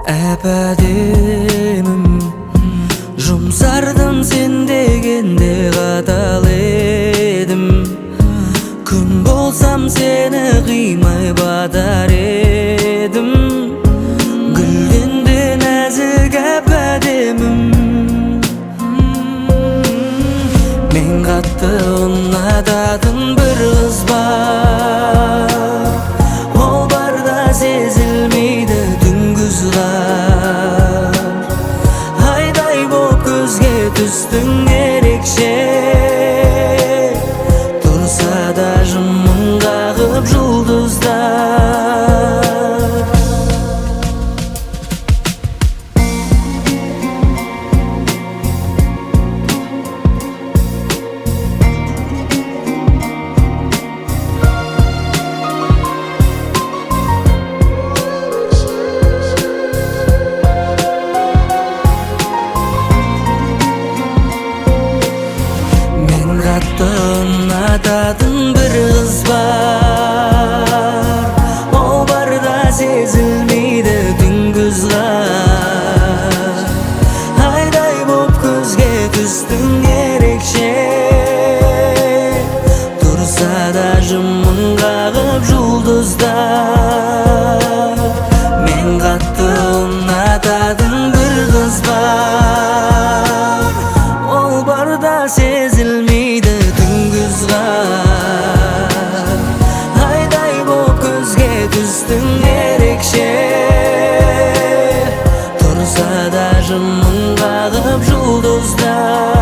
Әп-әдемім, жұмсардым сен дегенде қатал едім. Күн болсам сені қимай батар едім. Гүлден де нәзік әп-әдемім. Мен қатты ұнататын бір қыз бар. Ол барда сезілмейді түнгіз қар. Айдай боп көзге түстің ерекше. Тұрса да жымың қағып жұлдыздар. Ұнататын бір қыз бар. Ол барда сезілмейді түнгіз қар. Айдай боп көзге түстің ерекше. Тұрса да жымың қағып жұлдыздар. Мен қатты ұнататын бір қыз бар. Ол барда сезілмейді түнгіз қар. Айдай боп көзге түстің ерекше. Тұрса да жымың қағып жұлдыздар.